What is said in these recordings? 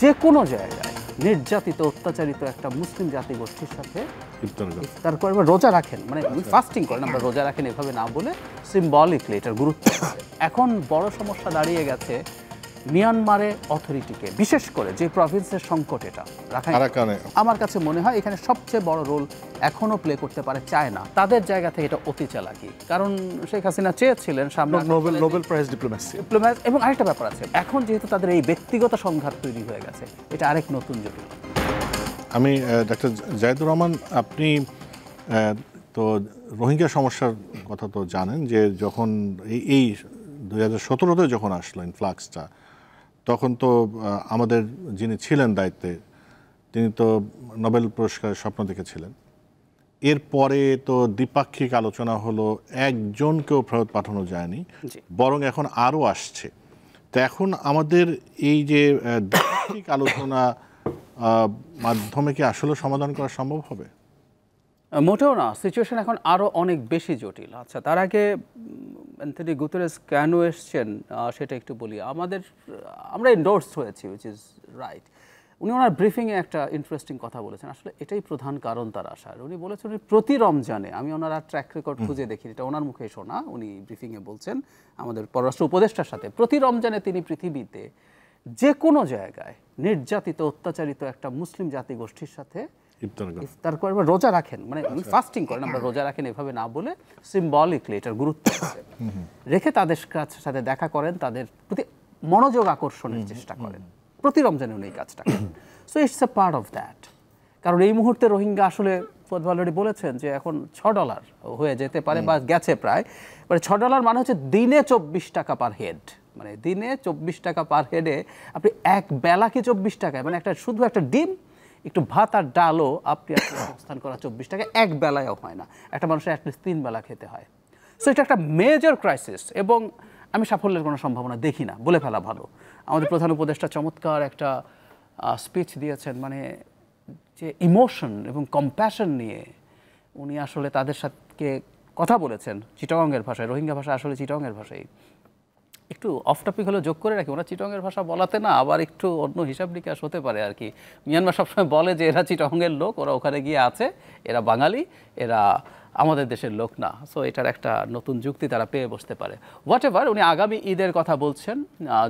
যে কোনো জায়গায় নির্যাতিত অত্যাচারিত একটা মুসলিম জাতিগোষ্ঠীর সাথে ইফতার করেন বা রোজা রাখেন, মানে ফাস্টিং করেন, আমরা রোজা রাখেন এভাবে না বলে সিম্বলিকলি এটার গুরুত্ব আছে। এখন বড় সমস্যা দাঁড়িয়ে গেছে মিয়ানমারে অথরিটিকে, বিশেষ করে যে প্রভিন্সের সংকট এটা রাখাইনে, আমার কাছে মনে হয় এখানে সবচেয়ে বড় রোল এখনো প্লে করতে পারে চায়না। তাদের জায়গা থেকে এটা অতি চালাকি, কারণ শেখ হাসিনা চেয়েছিলেন সামনে নোবেল প্রাইজ ডিপ্লোম্যাসি। এবং আরেকটা ব্যাপার আছে, এখন যেহেতু তাদের এই ব্যক্তিগত সংঘাত তৈরি হয়ে গেছে, এটা আরেক নতুন জটিল। আমি ডক্টর জাহিদুর রহমান, আপনি তো রোহিঙ্গা সমস্যার কথা তো জানেন যে যখন এই 2017-তে যখন আসলো ইনফ্লাক্সটা, তখন তো আমাদের যিনি ছিলেন দায়িত্বে তিনি তো নোবেল পুরস্কারের স্বপ্ন দেখেছিলেন। এরপরে তো দ্বিপাক্ষিক আলোচনা হলো, একজনকেও ফেরত পাঠানো যায়নি, বরং এখন আরও আসছে। তো এখন আমাদের এই যে দ্বিপাক্ষিক আলোচনা মাধ্যমে কি আসলে সমাধান করা সম্ভব হবে? মোটেও না, সিচুয়েশন এখন আরও অনেক বেশি জটিল। আচ্ছা, তার আগে অ্যান্থনি গুতেরেস কেন এসছেন সেটা একটু বলি। আমরা এন্ডোর্স হয়েছি, উইচ ইজ রাইট। উনি ওনার ব্রিফিংয়ে একটা ইন্টারেস্টিং কথা বলেছেন, আসলে এটাই প্রধান কারণ তার আসার। উনি বলেছেন উনি প্রতি রমজানে, আমি ওনার ট্র্যাক রেকর্ড খুঁজে দেখি, এটা ওনার মুখে শোনা, উনি ব্রিফিংয়ে বলছেন আমাদের পররাষ্ট্র উপদেষ্টার সাথে, প্রতি রমজানে তিনি পৃথিবীতে যে কোনো জায়গায় নির্যাতিত অত্যাচারিত একটা মুসলিম জাতিগোষ্ঠীর সাথে ইফতার করেন বা রোজা রাখেন, মানে ফাস্টিং করেন, আমরা রোজা রাখেন এভাবে না বলে সিম্বলিকলি এটার গুরুত্ব আছে, রেখে তাদের সাথে দেখা করেন, তাদের প্রতি মনোযোগ আকর্ষণের চেষ্টা করেন। প্রতি রমজানে উনি এই কাজটা করেন। So it's a part of that. কারণ এই মুহূর্তে রোহিঙ্গা আসলে অলরেডি বলেছেন যে এখন $6 হয়ে যেতে পারে বা গেছে প্রায়, মানে $6 মানে হচ্ছে দিনে 24 টাকা পার হেড, মানে দিনে 24 টাকা পার হেডে আপনি এক বেলা কি 24 টাকায়, মানে একটা শুধু একটা ডিম, একটু ভাত আর ডালও আপনি অবস্থান করা 24 টাকা এক বেলায়ও হয় না, একটা মানুষের অ্যাটলিস্ট 3 বেলা খেতে হয়। সো এটা একটা মেজর ক্রাইসিস, এবং আমি সাফল্যের কোনো সম্ভাবনা দেখি না, বলে ফেলা ভালো। আমাদের প্রধান উপদেষ্টা চমৎকার একটা স্পিচ দিয়েছেন, মানে যে ইমোশন এবং কম্প্যাশন নিয়ে উনি আসলে তাদের সাথে কথা বলেছেন চিটাগংয়ের ভাষায়, রোহিঙ্গা ভাষা আসলে চিটাগংয়ের ভাষায়। একটু অফ টপিক হলে যোগ করে রাখি, ওরা চিটাগংয়ের ভাষা বলাতে না আবার একটু অন্য হিসাব নিকাশ হতে পারে আর কি। মিয়ানমার সবসময় বলে যে এরা চিটাগংয়ের লোক, ওরা ওখানে গিয়ে আছে, এরা বাঙালি, এরা আমাদের দেশের লোক না। সো এটার একটা নতুন যুক্তি তারা পেয়ে বসতে পারে। হোয়াট এভার, উনি আগামী ঈদের কথা বলছেন,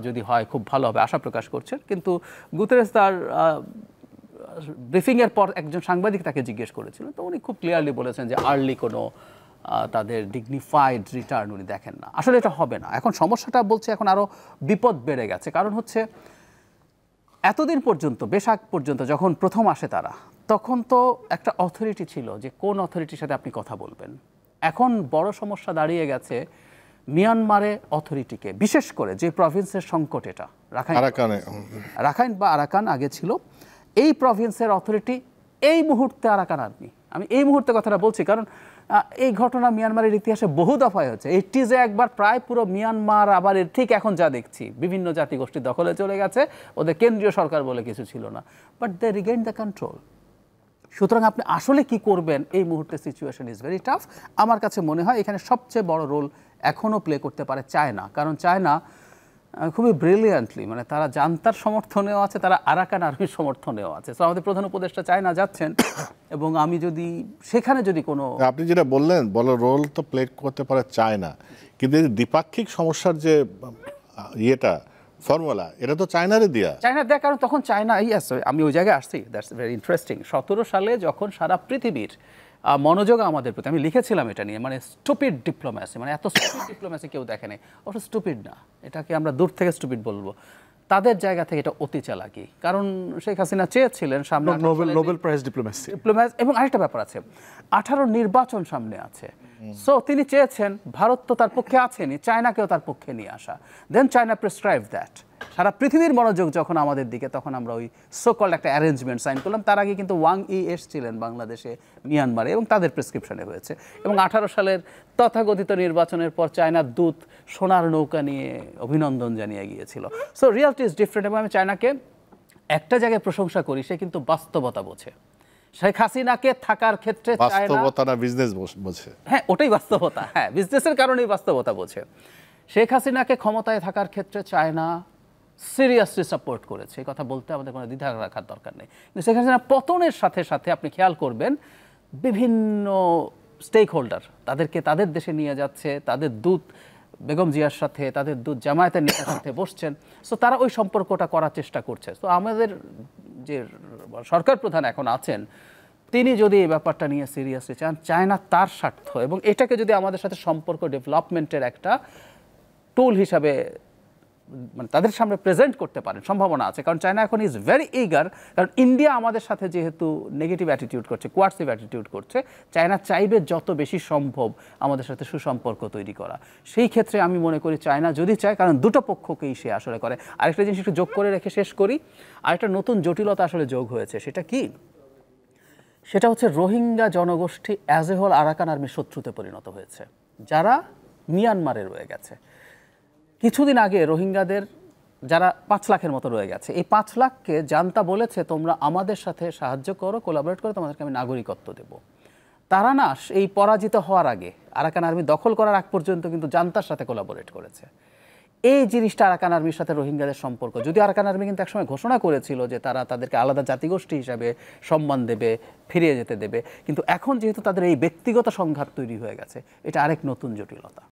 যদি হয় খুব ভালো হবে আশা প্রকাশ করছেন। কিন্তু গুতেরেস তার ব্রিফিংয়ের পর একজন সাংবাদিক তাকে জিজ্ঞেস করেছিলেন, তো উনি খুব ক্লিয়ারলি বলেছেন যে আর্লি কোনো তাদের ডিগনিফাইড রিটার্ন উনি দেখেন না। আসলে এটা হবে না। এখন সমস্যাটা বলছে এখন আরও বিপদ বেড়ে গেছে, কারণ হচ্ছে এতদিন পর্যন্ত, বেশ আগ পর্যন্ত যখন প্রথম আসে তারা, তখন তো একটা অথরিটি ছিল যে কোন অথরিটির সাথে আপনি কথা বলবেন। এখন বড় সমস্যা দাঁড়িয়ে গেছে মিয়ানমারে অথরিটিকে, বিশেষ করে যে প্রভিন্সের সংকট এটা রাখাইন বা আরাকান আগে ছিল, এই প্রভিন্সের অথরিটি এই মুহূর্তে আরাকান আর্মি। আমি এই মুহূর্তে কথাটা বলছি কারণ এই ঘটনা মিয়ানমারের ইতিহাসে বহু দফায় হচ্ছে। 80s একবার প্রায় পুরো মিয়ানমার, আবার ঠিক এখন যা দেখছি বিভিন্ন জাতিগোষ্ঠী দখলে চলে গেছে, ওদের কেন্দ্রীয় সরকার বলে কিছু ছিল না, but they regain the control. সুতরাং আপনি আসলে কি করবেন এই মুহূর্তে, সিচুয়েশন ইজ ভেরি টাফ। আমার কাছে মনে হয় এখানে সবচেয়ে বড় রোল এখনও প্লে করতে পারে চায়না, কারণ চায়না খুবই ব্রিলিয়ান্টলি, মানে তারা জান্তার সমর্থনেও আছে, তারা আরাকান আর্মির সমর্থনেও আছে। তো আমাদের প্রধান উপদেষ্টা চায়না যাচ্ছেন, এবং আমি যদি সেখানে যদি কোনো, আপনি যেটা বললেন, বড় রোল তো প্লে করতে পারে চায়না, কিন্তু এই দ্বিপাক্ষিক সমস্যার যে ইয়েটা ফর্মুলা, এটা তো চায়নারে দেয়া, কারণ তখন চায়না, আমি ওই জায়গায় আসছি, দ্যাটস ভেরি ইন্টারেস্টিং। 17 সালে যখন সারা পৃথিবীর মনোযোগ আমাদের প্রতি, আমি লিখেছিলাম এটা নিয়ে, মানে স্টুপিড ডিপ্লোম্যাসি, মানে এত স্টুপিড ডিপ্লোম্যাসি কেউ দেখেনি। অবশ্য স্টুপিড না, এটাকে আমরা দূর থেকে স্টুপিড বলবো, তাদের জায়গা থেকে এটা অতি চালাকি। কারণ শেখ হাসিনা চেয়েছিলেন সামনে নোবেল প্রাইজ ডিপ্লোম্যাসি। এবং আরেকটা ব্যাপার আছে, 18 নির্বাচন সামনে আছে। সো তিনি চেয়েছেন, ভারত তো তার পক্ষে আছেনি, চায়নাকেও তার পক্ষে নিয়ে আসা। দেন চায়না প্রেসক্রাইব দ্যাট। সারা পৃথিবীর মনোযোগ যখন আমাদের দিকে, তখন আমরা ওই সোকল্ড একটা অ্যারেঞ্জমেন্ট সাইন করলাম। তার আগে কিন্তু ওয়াং ই এসছিলেন বাংলাদেশে, মিয়ানমারে, এবং তাদের প্রেসক্রিপশনে হয়েছে। এবং 18 সালের তথাকথিত নির্বাচনের পর চায়নার দূত সোনার নৌকা নিয়ে অভিনন্দন জানিয়ে গিয়েছিল। So reality is different. এবং আমি চায়নাকে একটা জায়গায় প্রশংসা করি, সে কিন্তু বাস্তবতা বোঝে। শেখ হাসিনাকে থাকার ক্ষেত্রে বাস্তবতা না বিজনেস বোঝে। হ্যাঁ, ওটাই বাস্তবতা। হ্যাঁ, বিজনেসের কারণেই বাস্তবতা বোঝে। শেখ হাসিনাকে ক্ষমতায় থাকার ক্ষেত্রে চায়না সিরিয়াসলি সাপোর্ট করেছে, এই কথা বলতে আমাদের কোনো দ্বিধা রাখার দরকার নেই। কিন্তু শেখ হাসিনা পতনের সাথে সাথে আপনি খেয়াল করবেন বিভিন্ন স্টেক হোল্ডার তাদেরকে তাদের দেশে নিয়ে যাচ্ছে, তাদের দূত বেগম জিয়ার সাথে, তাদের দূত জামায়াতের নেতার সাথে বসছেন। সো তারা ওই সম্পর্কটা করার চেষ্টা করছে। তো আমাদের যে সরকার প্রধান এখন আছেন, তিনি যদি এই ব্যাপারটা নিয়ে সিরিয়াসলি চান, চায়না তার স্বার্থ এবং এটাকে যদি আমাদের সাথে সম্পর্ক ডেভেলপমেন্টের একটা টুল হিসাবে মানে তাদের সামনে প্রেজেন্ট করতে পারেন, সম্ভাবনা আছে। কারণ চায়না এখন ইজ ভেরি ইগার, কারণ ইন্ডিয়া আমাদের সাথে যেহেতু নেগেটিভ অ্যাটিটিউড করছে, কোয়ার্সিভ অ্যাটিটিউড করছে, চায়না চাইবে যত বেশি সম্ভব আমাদের সাথে সুসম্পর্ক তৈরি করা। সেই ক্ষেত্রে আমি মনে করি চায়না যদি চায়, কারণ দুটো পক্ষকেই সে আসলে করে। আরেকটা জিনিস একটু যোগ করে রেখে শেষ করি, আরেকটা নতুন জটিলতা আসলে যোগ হয়েছে। সেটা কি? সেটা হচ্ছে রোহিঙ্গা জনগোষ্ঠী অ্যাজ এ হোল আরাকান আর্মির শত্রুতে পরিণত হয়েছে, যারা মিয়ানমারে রয়ে গেছে। কিছুদিন আগে রোহিঙ্গাদের যারা 5 লাখের মতো রয়ে গেছে, এই 5 লাখকে জান্তা বলেছে তোমরা আমাদের সাথে সাহায্য করো, কোলাবোরেট করো, তোমাদেরকে আমি নাগরিকত্ব দেব। তারা না এই পরাজিত হওয়ার আগে, আরাকান আর্মি দখল করার আগ পর্যন্ত কিন্তু জান্তার সাথে কোলাবোরেট করেছে। এই জিনিসটা আরাকান আর্মির সাথে রোহিঙ্গাদের সম্পর্ক, যদি আরাকান আর্মি কিন্তু একসময় ঘোষণা করেছিল যে তারা তাদেরকে আলাদা জাতিগোষ্ঠী হিসাবে সম্মান দেবে, ফিরিয়ে যেতে দেবে, কিন্তু এখন যেহেতু তাদের এই ব্যক্তিগত সংঘাত তৈরি হয়ে গেছে, এটা আরেক নতুন জটিলতা।